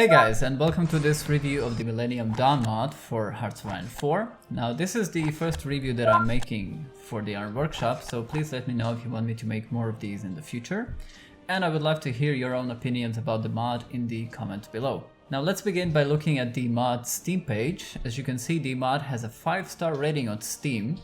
Hey guys, and welcome to this review of the Millennium Dawn Mod for Hearts of Iron 4. Now this is the first review that I'm making for the Iron Workshop, so please let me know if you want me to make more of these in the future. And I would love to hear your own opinions about the mod in the comments below. Now let's begin by looking at the mod Steam page. As you can see, the mod has a 5-star rating on Steam.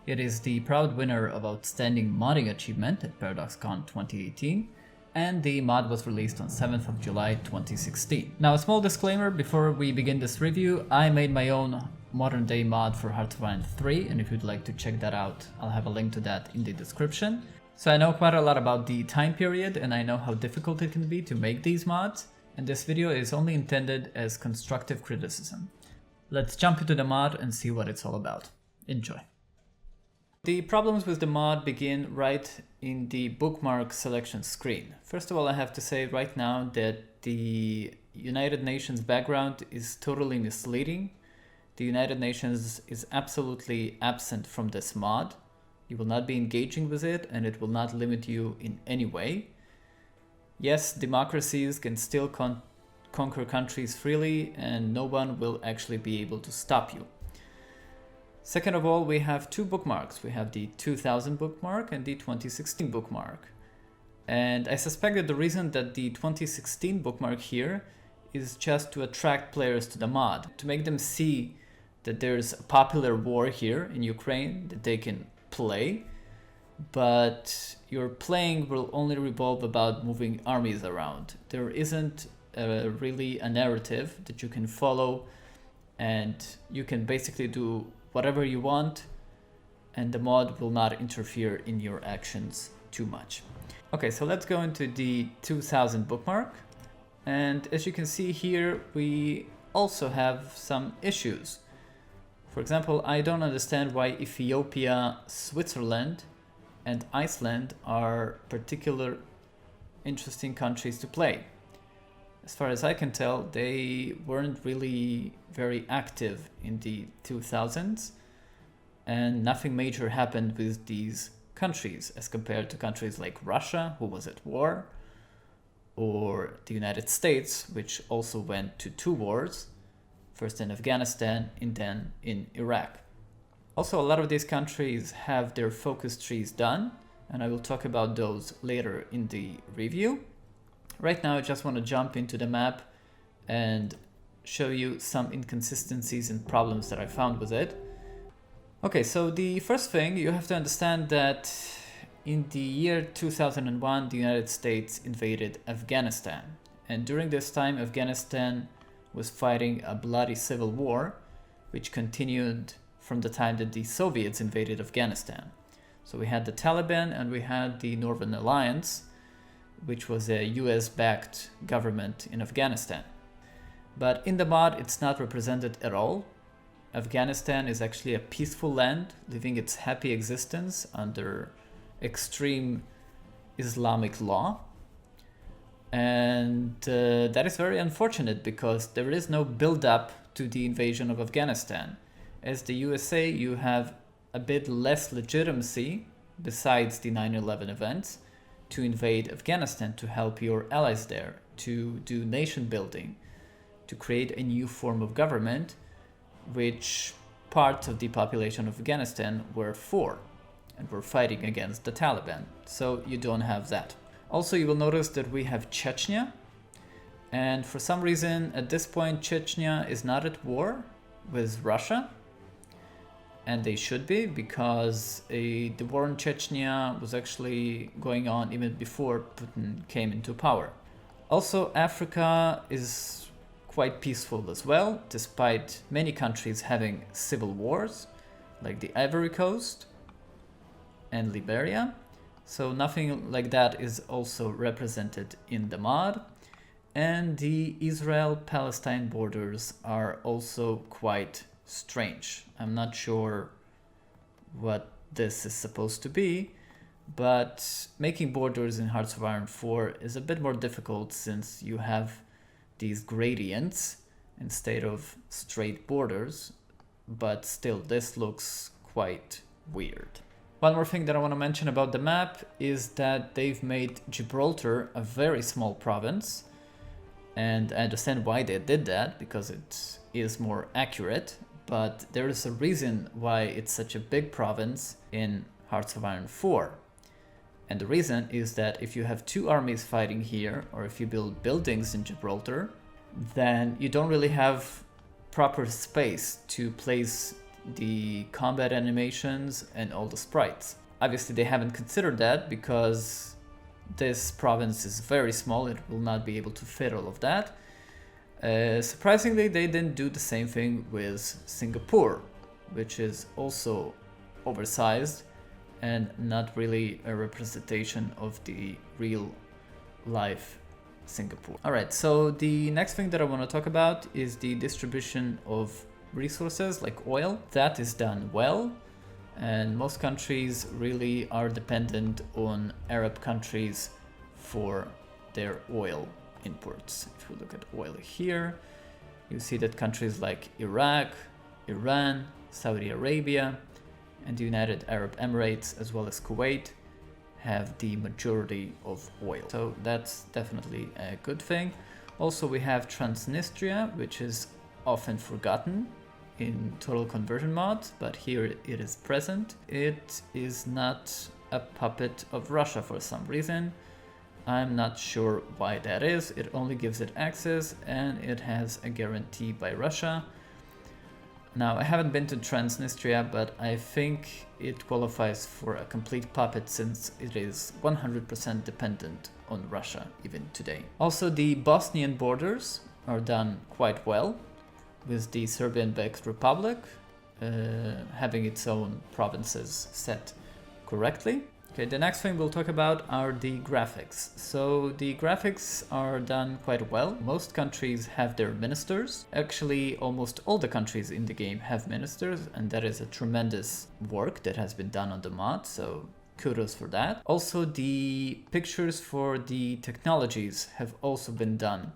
It is the proud winner of Outstanding Modding Achievement at ParadoxCon 2018. And the mod was released on 7th of July 2016. Now a small disclaimer before we begin this review, I made my own modern day mod for Hearts of Iron 3, and if you'd like to check that out, I'll have a link to that in the description. So I know quite a lot about the time period, and I know how difficult it can be to make these mods, and this video is only intended as constructive criticism. Let's jump into the mod and see what it's all about. Enjoy. The problems with the mod begin right in the bookmark selection screen. First of all, I have to say right now that the United Nations background is totally misleading. The United Nations is absolutely absent from this mod. You will not be engaging with it, and it will not limit you in any way. Yes, democracies can still conquer countries freely, and no one will actually be able to stop you. Second of all, we have two bookmarks. We have the 2000 bookmark and the 2016 bookmark. And I suspect that the reason that the 2016 bookmark here is just to attract players to the mod, to make them see that there's a popular war here in Ukraine that they can play, but your playing will only revolve about moving armies around. There isn't really a narrative that you can follow, and you can basically do whatever you want, and the mod will not interfere in your actions too much. Okay, so let's go into the 2000 bookmark. And as you can see here, we also have some issues. For example, I don't understand why Ethiopia, Switzerland, and Iceland are particular interesting countries to play. As far as I can tell, they weren't really very active in the 2000s, and nothing major happened with these countries as compared to countries like Russia, who was at war, or the United States, which also went to two wars, first in Afghanistan and then in Iraq. Also, a lot of these countries have their focus trees done, and I will talk about those later in the review. Right now, I just want to jump into the map and show you some inconsistencies and problems that I found with it. Okay, so the first thing, you have to understand that in the year 2001, the United States invaded Afghanistan. And during this time, Afghanistan was fighting a bloody civil war, which continued from the time that the Soviets invaded Afghanistan. So we had the Taliban and we had the Northern Alliance, which was a US-backed government in Afghanistan. But in the mod, it's not represented at all. Afghanistan is actually a peaceful land, living its happy existence under extreme Islamic law. And that is very unfortunate because there is no build-up to the invasion of Afghanistan. As the USA, you have a bit less legitimacy, besides the 9/11 events, to invade Afghanistan, to help your allies there, to do nation building, to create a new form of government, which part of the population of Afghanistan were for, and were fighting against the Taliban. So you don't have that. Also, you will notice that we have Chechnya, and for some reason at this point Chechnya is not at war with Russia, and they should be, because the war in Chechnya was actually going on even before Putin came into power. Also, Africa is quite peaceful as well, despite many countries having civil wars, like the Ivory Coast and Liberia. So nothing like that is also represented in the mod. And the Israel-Palestine borders are also quite strange. I'm not sure what this is supposed to be, but making borders in Hearts of Iron 4 is a bit more difficult since you have these gradients instead of straight borders, but still this looks quite weird. One more thing that I want to mention about the map is that they've made Gibraltar a very small province, And I understand why they did that, because it is more accurate, but there is a reason why it's such a big province in Hearts of Iron 4. And the reason is that if you have two armies fighting here, or if you build buildings in Gibraltar, then you don't really have proper space to place the combat animations and all the sprites. Obviously they haven't considered that because this province is very small, it will not be able to fit all of that. Surprisingly, they didn't do the same thing with Singapore, which is also oversized and not really a representation of the real life Singapore. Alright, so the next thing that I want to talk about is the distribution of resources like oil. That is done well, and most countries really are dependent on Arab countries for their oil imports. If we look at oil here, you see that countries like Iraq, Iran, Saudi Arabia, and the United Arab Emirates, as well as Kuwait, have the majority of oil. So that's definitely a good thing. Also, we have Transnistria, which is often forgotten in Total Conversion mods, but here it is present. It is not a puppet of Russia for some reason. I'm not sure why that is. It only gives it access and it has a guarantee by Russia. Now, I haven't been to Transnistria, but I think it qualifies for a complete puppet since it is 100% dependent on Russia even today. Also, the Bosnian borders are done quite well, with the Serbian-backed Republic having its own provinces set correctly. Okay, the next thing we'll talk about are the graphics. So the graphics are done quite well. Most countries have their ministers. Actually, almost all the countries in the game have ministers, and that is a tremendous work that has been done on the mod, so kudos for that. Also, the pictures for the technologies have also been done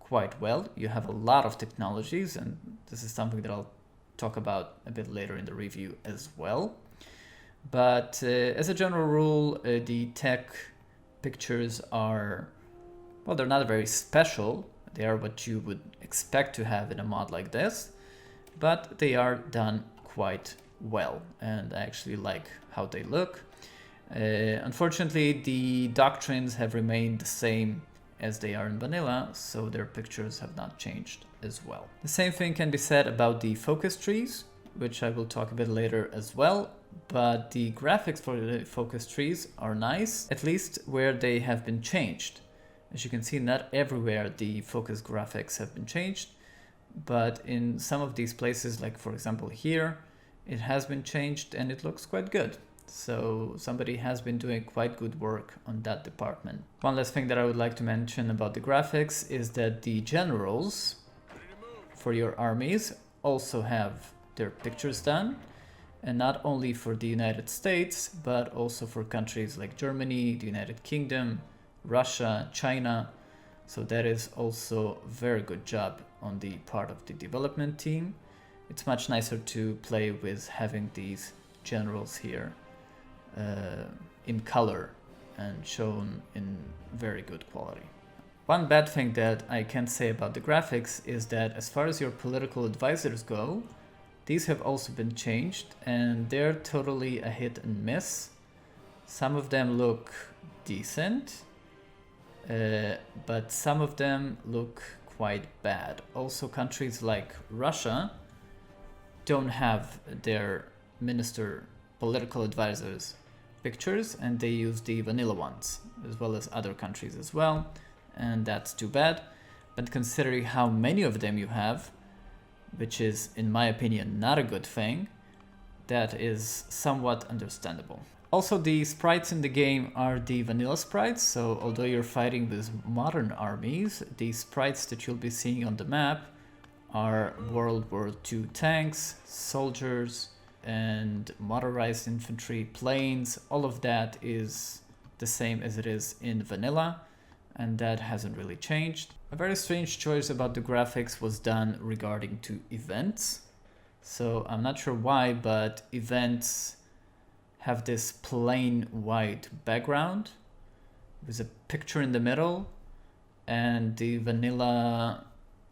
quite well. You have a lot of technologies, and this is something that I'll talk about a bit later in the review as well. But as a general rule, the tech pictures are, well, they're not very special. They are what you would expect to have in a mod like this, but they are done quite well, and I actually like how they look. Unfortunately, the doctrines have remained the same as they are in vanilla, so their pictures have not changed as well. The same thing can be said about the focus trees, which I will talk a bit later as well. But the graphics for the focus trees are nice, at least where they have been changed. As you can see, not everywhere the focus graphics have been changed, but in some of these places, like for example here, it has been changed and it looks quite good. So somebody has been doing quite good work on that department. One last thing that I would like to mention about the graphics is that the generals for your armies also have their pictures done. And not only for the United States, but also for countries like Germany, the United Kingdom, Russia, China. So that is also a very good job on the part of the development team. It's much nicer to play with having these generals here in color and shown in very good quality. One bad thing that I can say about the graphics is that as far as your political advisors go, these have also been changed and they're totally a hit and miss. Some of them look decent, but some of them look quite bad. Also, countries like Russia don't have their minister political advisors pictures, and they use the vanilla ones, as well as other countries as well, and that's too bad. But considering how many of them you have, which is, in my opinion, not a good thing, that is somewhat understandable. Also, the sprites in the game are the vanilla sprites, so although you're fighting with modern armies, the sprites that you'll be seeing on the map are World War II tanks, soldiers, and motorized infantry, planes. All of that is the same as it is in vanilla, and that hasn't really changed. A very strange choice about the graphics was done regarding to events. So I'm not sure why, but events have this plain white background with a picture in the middle, and the vanilla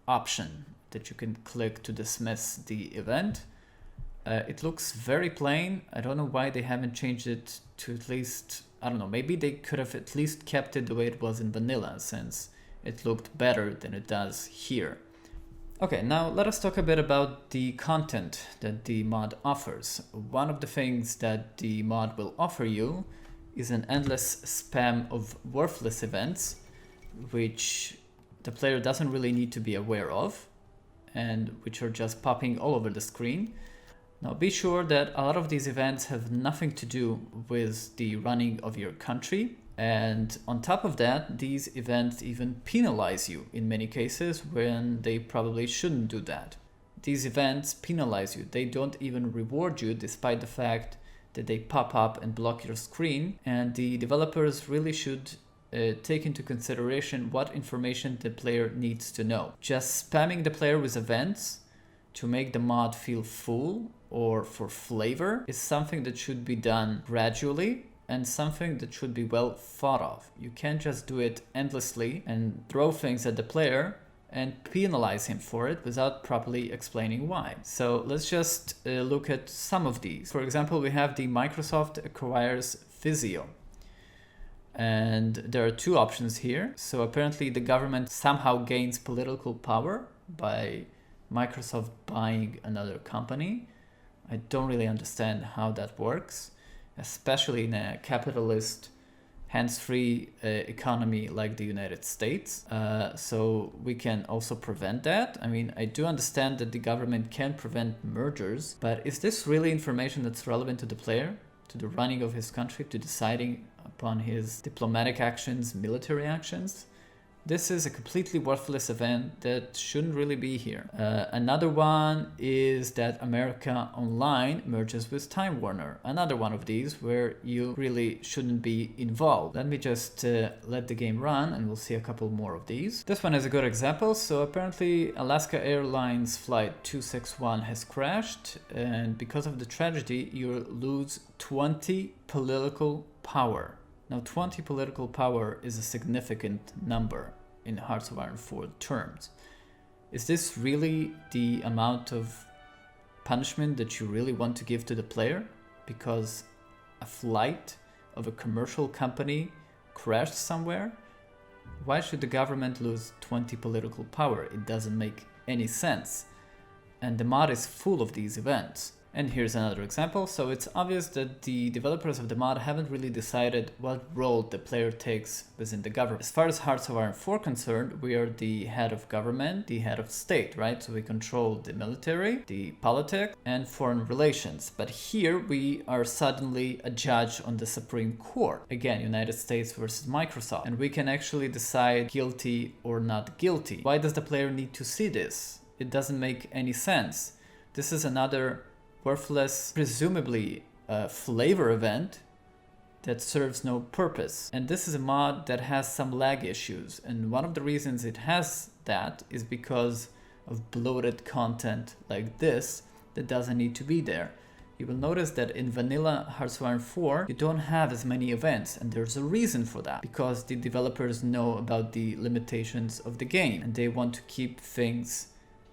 option that you can click to dismiss the event. It looks very plain. I don't know why they haven't changed it to at least, I don't know, maybe they could have at least kept it the way it was in vanilla, since it looked better than it does here. Okay, now let us talk a bit about the content that the mod offers. One of the things that the mod will offer you is an endless spam of worthless events, which the player doesn't really need to be aware of, and which are just popping all over the screen. Now be sure that a lot of these events have nothing to do with the running of your country. And on top of that, these events even penalize you in many cases when they probably shouldn't do that. These events penalize you. They don't even reward you, despite the fact that they pop up and block your screen. And the developers really should take into consideration what information the player needs to know. Just spamming the player with events to make the mod feel full or for flavor is something that should be done gradually and something that should be well thought of. You can't just do it endlessly and throw things at the player and penalize him for it without properly explaining why. So let's just look at some of these. For example, we have the Microsoft acquires Physio. And there are two options here. So apparently the government somehow gains political power by Microsoft buying another company. I don't really understand how that works, especially in a capitalist, hands-free economy like the United States. So we can also prevent that. I mean, I do understand that the government can prevent mergers, but is this really information that's relevant to the player, to the running of his country, to deciding upon his diplomatic actions, military actions? This is a completely worthless event that shouldn't really be here. Another one is that America Online merges with Time Warner. Another one of these where you really shouldn't be involved. Let me just let the game run and we'll see a couple more of these. This one is a good example. So apparently Alaska Airlines flight 261 has crashed, and because of the tragedy you lose 20 political power. Now 20 political power is a significant number in Hearts of Iron 4 terms. Is this really the amount of punishment that you really want to give to the player? Because a flight of a commercial company crashed somewhere? Why should the government lose 20 political power? It doesn't make any sense. And the mod is full of these events. And here's another example. So it's obvious that the developers of the mod haven't really decided what role the player takes within the government. As far as Hearts of Iron 4 concerned, we are the head of government, the head of state, right? So we control the military, the politics, and foreign relations. But here we are suddenly a judge on the Supreme Court. Again, United States versus Microsoft. And we can actually decide guilty or not guilty. Why does the player need to see this? It doesn't make any sense. This is another worthless, presumably flavor event that serves no purpose. And this is a mod that has some lag issues. And one of the reasons it has that is because of bloated content like this that doesn't need to be there. You will notice that in vanilla Hearts of Iron 4, you don't have as many events, and there's a reason for that. Because the developers know about the limitations of the game, and they want to keep things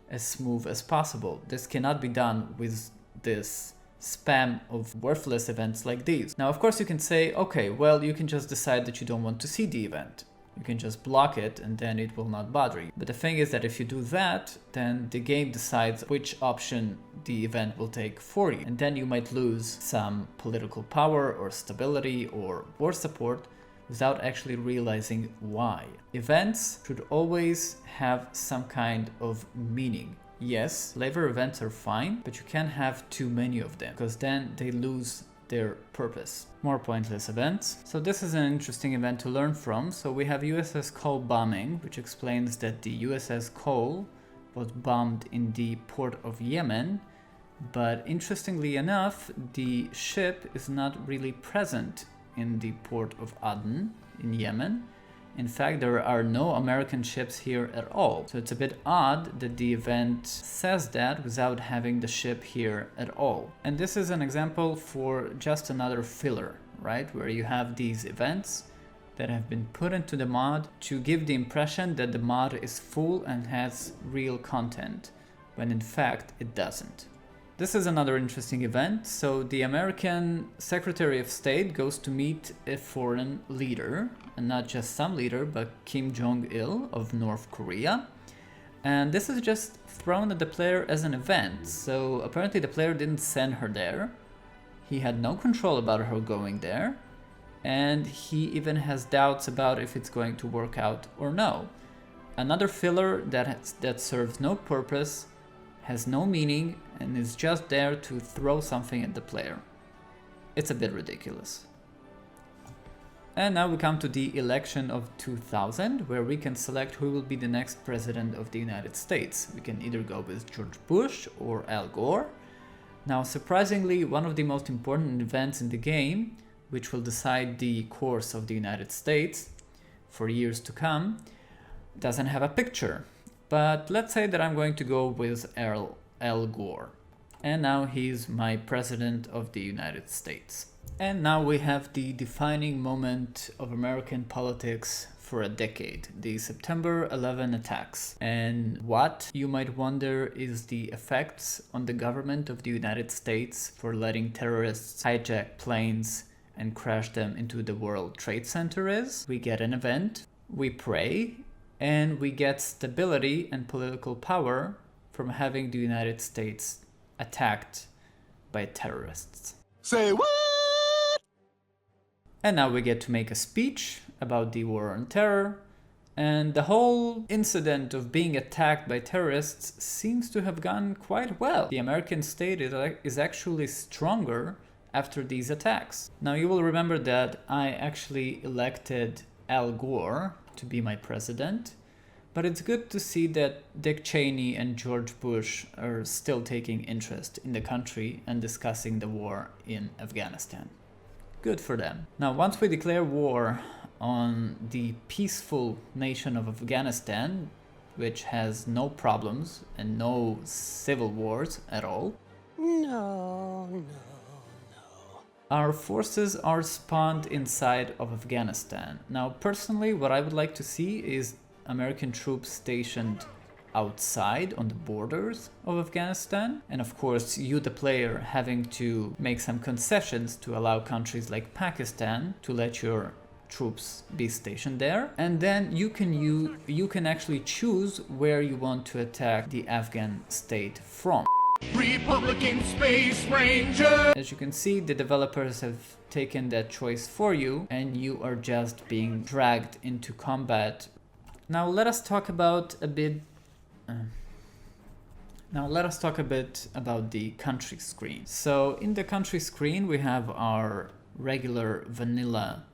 as smooth as possible. This cannot be done with this spam of worthless events like these. Now, of course, you can say, okay, well, you can just decide that you don't want to see the event. You can just block it and then it will not bother you. But the thing is that if you do that, then the game decides which option the event will take for you. And then you might lose some political power or stability or war support without actually realizing why. Events should always have some kind of meaning. Yes, flavor events are fine, but you can't have too many of them because then they lose their purpose. More pointless events. So this is an interesting event to learn from. So we have USS Cole bombing, which explains that the USS Cole was bombed in the port of Yemen. But interestingly enough, the ship is not really present in the port of Aden in Yemen. In fact, there are no American ships here at all. So it's a bit odd that the event says that without having the ship here at all. And this is an example for just another filler, right? Where you have these events that have been put into the mod to give the impression that the mod is full and has real content, when in fact it doesn't. This is another interesting event. So the American Secretary of State goes to meet a foreign leader, and not just some leader, but Kim Jong-il of North Korea. And this is just thrown at the player as an event. So apparently the player didn't send her there. He had no control about her going there. And he even has doubts about if it's going to work out or no. Another filler that serves no purpose, has no meaning, and is just there to throw something at the player. It's a bit ridiculous. And now we come to the election of 2000, where we can select who will be the next president of the United States. We can either go with George Bush or Al Gore. Now, surprisingly, one of the most important events in the game, which will decide the course of the United States for years to come, doesn't have a picture. But let's say that I'm going to go with Al Gore. And now he's my president of the United States. And now we have the defining moment of American politics for a decade, the September 11 attacks. And what, you might wonder, is the effects on the government of the United States for letting terrorists hijack planes and crash them into the World Trade Center is? We get an event, we pray, and we get stability and political power from having the United States attacked by terrorists. Say what? And now we get to make a speech about the war on terror, and the whole incident of being attacked by terrorists seems to have gone quite well. The American state is actually stronger after these attacks. Now you will remember that I actually elected Al Gore to be my president, but it's good to see that Dick Cheney and George Bush are still taking interest in the country and discussing the war in Afghanistan. Good for them. Now, once we declare war on the peaceful nation of Afghanistan, which has no problems and no civil wars at all, No. our forces are spawned inside of Afghanistan. Now, personally, what I would like to see is American troops stationed outside on the borders of Afghanistan, and of course you, the player, having to make some concessions to allow countries like Pakistan to let your troops be stationed there, and then you can actually choose where you want to attack the Afghan state from. Republican Space Ranger! As you can see, the developers have taken that choice for you, and you are just being dragged into combat. Now let us talk about a bit about the country screen. So in the country screen we have our regular vanilla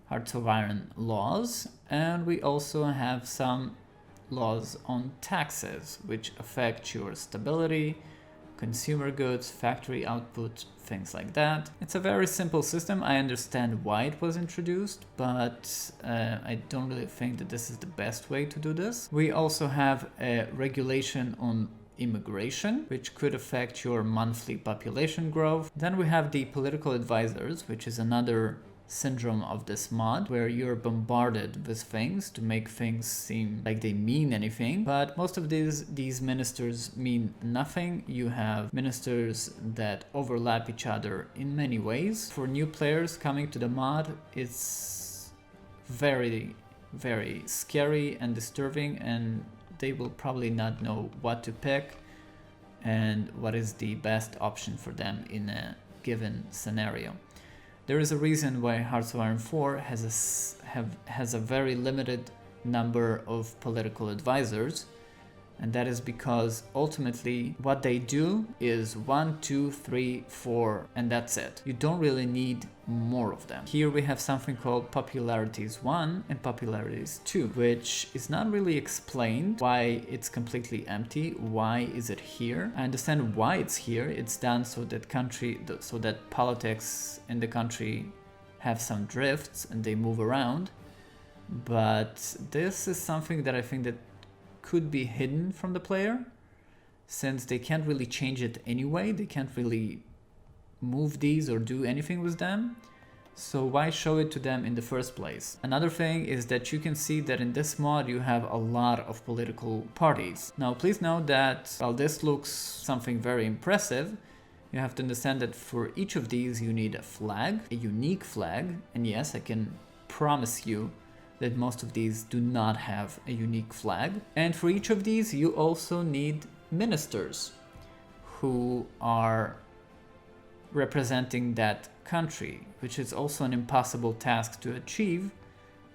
Hearts of Iron laws, and we also have some laws on taxes which affect your stability, consumer goods, factory output, things like that. It's a very simple system. I understand why it was introduced, but I don't really think that this is the best way to do this. We also have a regulation on immigration, which could affect your monthly population growth. Then we have the political advisors, which is another syndrome of this mod, where you're bombarded with things to make things seem like they mean anything, but most of these ministers mean nothing. You have ministers that overlap each other in many ways. For new players coming to the mod, it's very, very scary and disturbing, and they will probably not know what to pick and what is the best option for them in a given scenario. There is a reason why Hearts of Iron 4 has a very limited number of political advisors, and that is because ultimately what they do is 1, 2, 3, 4, and that's it. You don't really need more of them. Here we have something called Popularities 1 and Popularities 2, which is not really explained why it's completely empty. Why is it here? I understand why it's here. It's done so that politics in the country have some drifts and they move around. But this is something that I think that could be hidden from the player, since they can't really change it anyway. They can't really move these or do anything with them. So why show it to them in the first place? Another thing is that you can see that in this mod you have a lot of political parties. Now please note that while this looks something very impressive, you have to understand that for each of these you need a flag, a unique flag, and yes, I can promise you that most of these do not have a unique flag. And for each of these you also need ministers who are representing that country, which is also an impossible task to achieve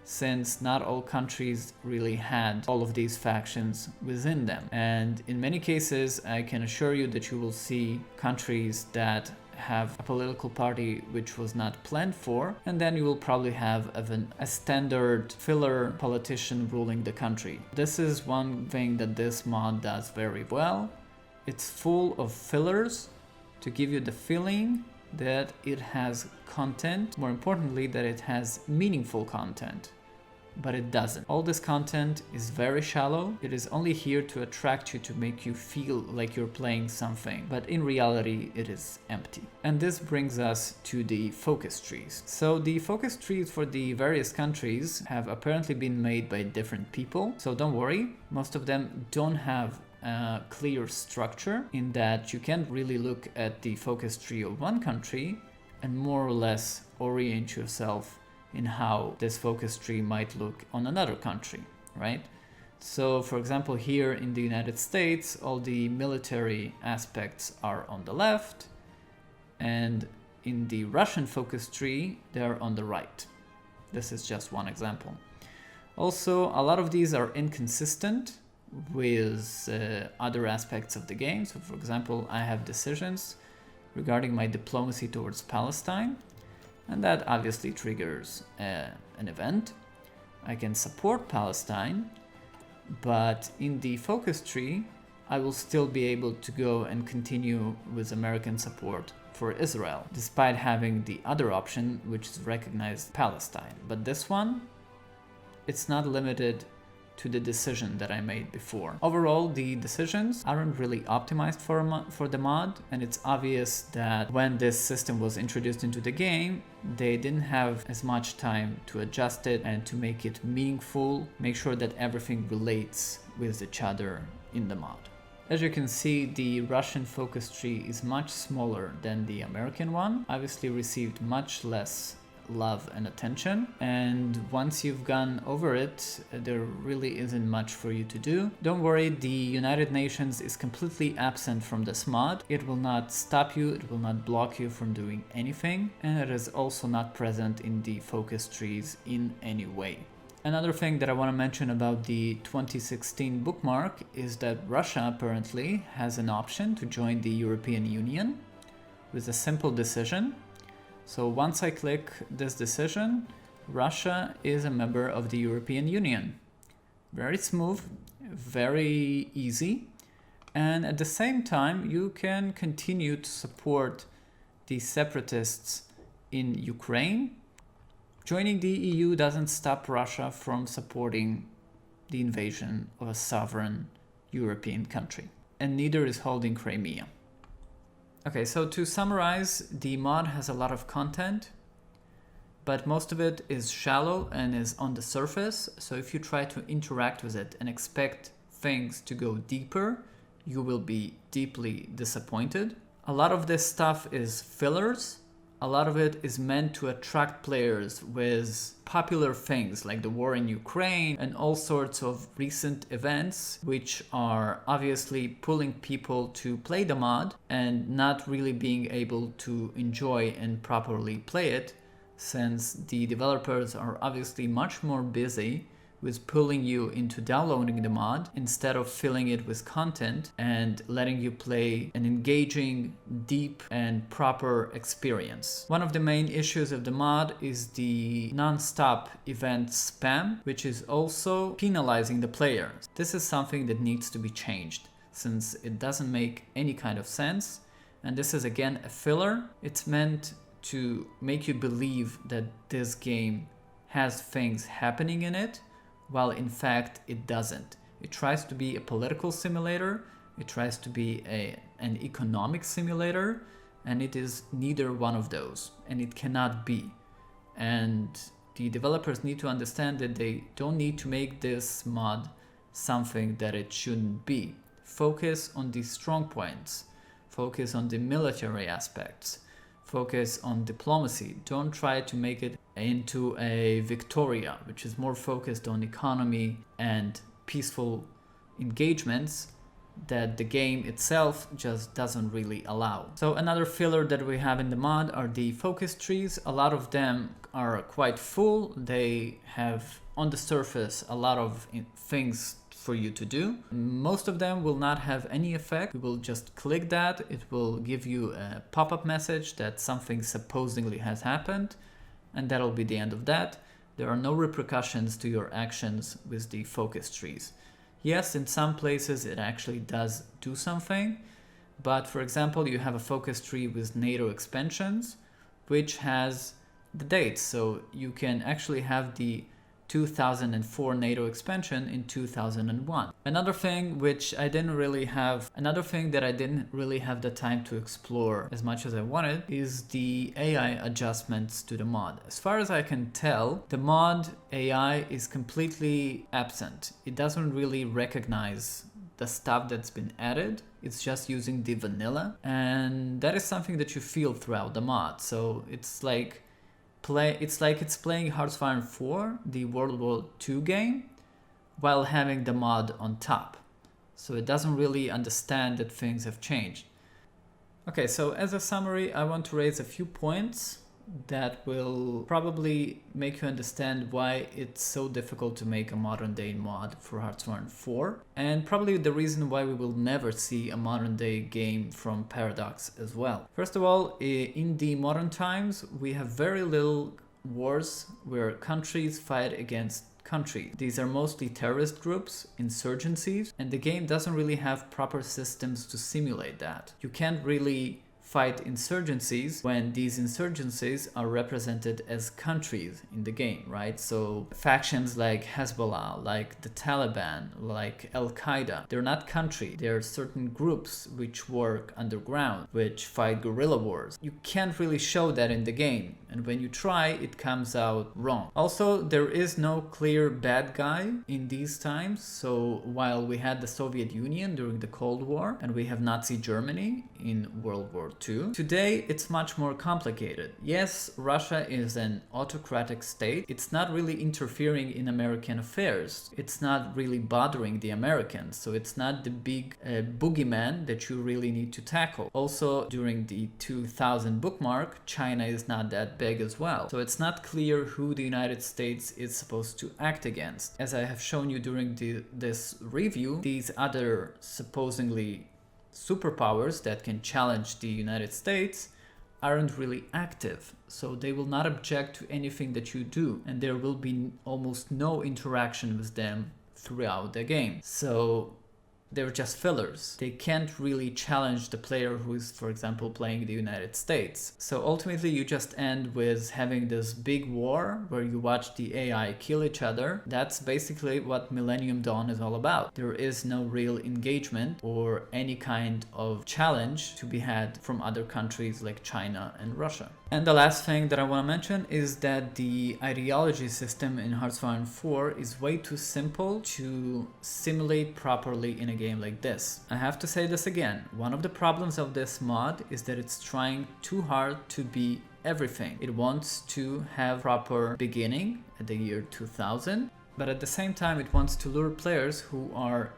since not all countries really had all of these factions within them. And in many cases, I can assure you that you will see countries that have a political party which was not planned for, and then you will probably have a standard filler politician ruling the country. This is one thing that this mod does very well. It's full of fillers to give you the feeling that it has content, more importantly that it has meaningful content, but it doesn't. All this content is very shallow. It is only here to attract you, to make you feel like you're playing something, but in reality it is empty. And this brings us to the focus trees. So the focus trees for the various countries have apparently been made by different people, so don't worry, most of them don't have a clear structure, in that you can't really look at the focus tree of one country and more or less orient yourself in how this focus tree might look on another country, right? So for example, here in the United States, all the military aspects are on the left, and in the Russian focus tree, they're on the right. This is just one example. Also, a lot of these are inconsistent with other aspects of the game. So for example, I have decisions regarding my diplomacy towards Palestine, and that obviously triggers an event. I can support Palestine, but in the focus tree I will still be able to go and continue with American support for Israel, despite having the other option, which is recognize Palestine. But this one, it's not limited to the decision that I made before. Overall, the decisions aren't really optimized for the mod, and it's obvious that when this system was introduced into the game, they didn't have as much time to adjust it and to make it meaningful, make sure that everything relates with each other in the mod. As you can see, the Russian focus tree is much smaller than the American one, obviously received much less love and attention, and once you've gone over it, there really isn't much for you to do. Don't worry, the United Nations is completely absent from this mod. It will not stop you, it will not block you from doing anything, and it is also not present in the focus trees in any way. Another thing that I want to mention about the 2016 bookmark is that Russia apparently has an option to join the European Union with a simple decision. So once I click this decision, Russia is a member of the European Union. Very smooth, very easy, and at the same time you can continue to support the separatists in Ukraine. Joining the EU doesn't stop Russia from supporting the invasion of a sovereign European country, and neither is holding Crimea. Okay, so to summarize, the mod has a lot of content, but most of it is shallow and is on the surface. So if you try to interact with it and expect things to go deeper, you will be deeply disappointed. A lot of this stuff is fillers. A lot of it is meant to attract players with popular things like the war in Ukraine and all sorts of recent events, which are obviously pulling people to play the mod and not really being able to enjoy and properly play it, since the developers are obviously much more busy with pulling you into downloading the mod instead of filling it with content and letting you play an engaging, deep and proper experience. One of the main issues of the mod is the non-stop event spam, which is also penalizing the players. This is something that needs to be changed, since it doesn't make any kind of sense, and this is again a filler. It's meant to make you believe that this game has things happening in it, while in fact it doesn't. It tries to be a political simulator, it tries to be an economic simulator, and it is neither one of those, and it cannot be, And the developers need to understand that they don't need to make this mod something that it shouldn't be. Focus on the strong points. Focus on the military aspects. Focus on diplomacy. Don't try to make it into a Victoria, which is more focused on economy and peaceful engagements that the game itself just doesn't really allow. So another filler that we have in the mod are the focus trees. A lot of them are quite full. They have on the surface a lot of things for you to do. Most of them will not have any effect. You will just click that. It will give you a pop-up message that something supposedly has happened, and that'll be the end of that. There are no repercussions to your actions with the focus trees. Yes, in some places it actually does do something, but for example, you have a focus tree with NATO expansions, which has the dates. So you can actually have the 2004 NATO expansion in 2001. Another thing that I didn't really have the time to explore as much as I wanted is the AI adjustments to the mod. As far as I can tell, the mod AI is completely absent. It doesn't really recognize the stuff that's been added. It's just using the vanilla, and that is something that you feel throughout the mod. So it's like it's playing Hearts-of-Iron 4, the World War II game, while having the mod on top. So it doesn't really understand that things have changed. Okay, so as a summary, I want to raise a few points that will probably make you understand why it's so difficult to make a modern day mod for Hearts-of-Iron 4, and probably the reason why we will never see a modern day game from Paradox as well. First of all, in the modern times, we have very little wars where countries fight against countries. These are mostly terrorist groups, insurgencies, and the game doesn't really have proper systems to simulate that. You can't really fight insurgencies when these insurgencies are represented as countries in the game, right? So factions like Hezbollah, like the Taliban, like Al-Qaeda, they're not country. They're certain groups which work underground, which fight guerrilla wars. You can't really show that in the game, and when you try, it comes out wrong. Also, there is no clear bad guy in these times. So while we had the Soviet Union during the Cold War, and we have Nazi Germany in World War II, today it's much more complicated. Yes, Russia is an autocratic state. It's not really interfering in American affairs. It's not really bothering the Americans. So it's not the big boogeyman that you really need to tackle. Also, during the 2000 Bookmark, China is not that big as well. So it's not clear who the United States is supposed to act against. As I have shown you during this review, these other supposedly superpowers that can challenge the United States aren't really active, so they will not object to anything that you do, and there will be almost no interaction with them throughout the game. So they're just fillers. They can't really challenge the player who is, for example, playing the United States. So ultimately you just end with having this big war where you watch the AI kill each other. That's basically what Millennium Dawn is all about. There is no real engagement or any kind of challenge to be had from other countries like China and Russia. And the last thing that I want to mention is that the ideology system in Hearts-of-Iron 4 is way too simple to simulate properly in a game like this. I have to say this again. One of the problems of this mod is that it's trying too hard to be everything. It wants to have proper beginning at the year 2000, but at the same time it wants to lure players who are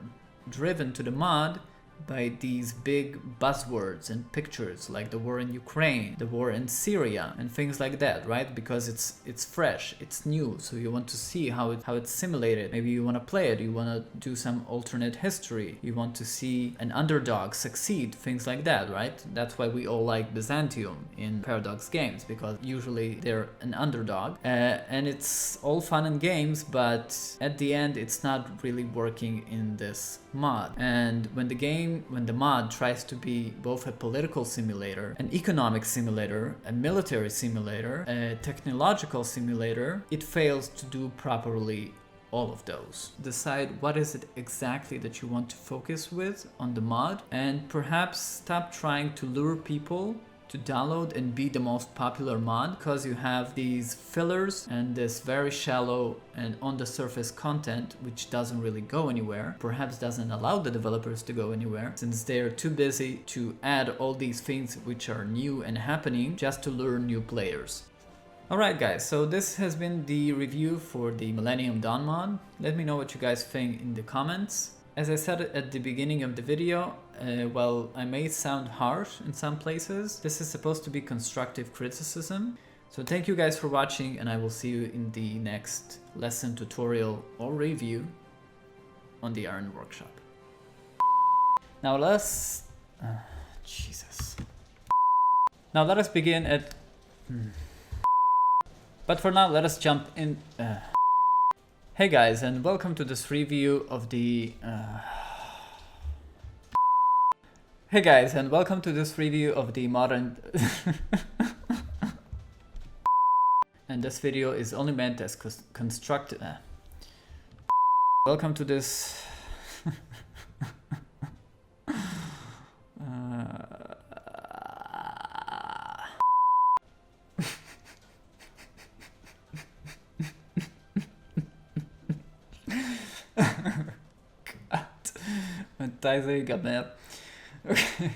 driven to the mod by these big buzzwords and pictures like the war in Ukraine, the war in Syria, and things like that, right? Because it's fresh, it's new, so you want to see how it's simulated. Maybe you want to play it, you want to do some alternate history, you want to see an underdog succeed, things like that, right? That's why we all like Byzantium in Paradox games, because usually they're an underdog, and it's all fun and games, but at the end it's not really working in this mod. And when the mod tries to be both a political simulator, an economic simulator, a military simulator, a technological simulator, it fails to do properly all of those. Decide what is it exactly that you want to focus with on the mod, and perhaps stop trying to lure people to download and be the most popular mod, because you have these fillers and this very shallow and on the surface content which doesn't really go anywhere, perhaps doesn't allow the developers to go anywhere since they're too busy to add all these things which are new and happening just to lure new players. Alright guys, so this has been the review for the Millennium Dawn mod. Let me know what you guys think in the comments. As I said at the beginning of the video, while I may sound harsh in some places, this is supposed to be constructive criticism. So thank you guys for watching, and I will see you in the next lesson, tutorial or review on the Iron Workshop. Now let's... Jesus. Now let us begin at... But for now, let us jump in... Hey guys, and welcome to this review of the... Hey guys, and welcome to this review of the modern... And this video is only meant as constructive... Welcome to this... God, mijn tijd is ik Okay.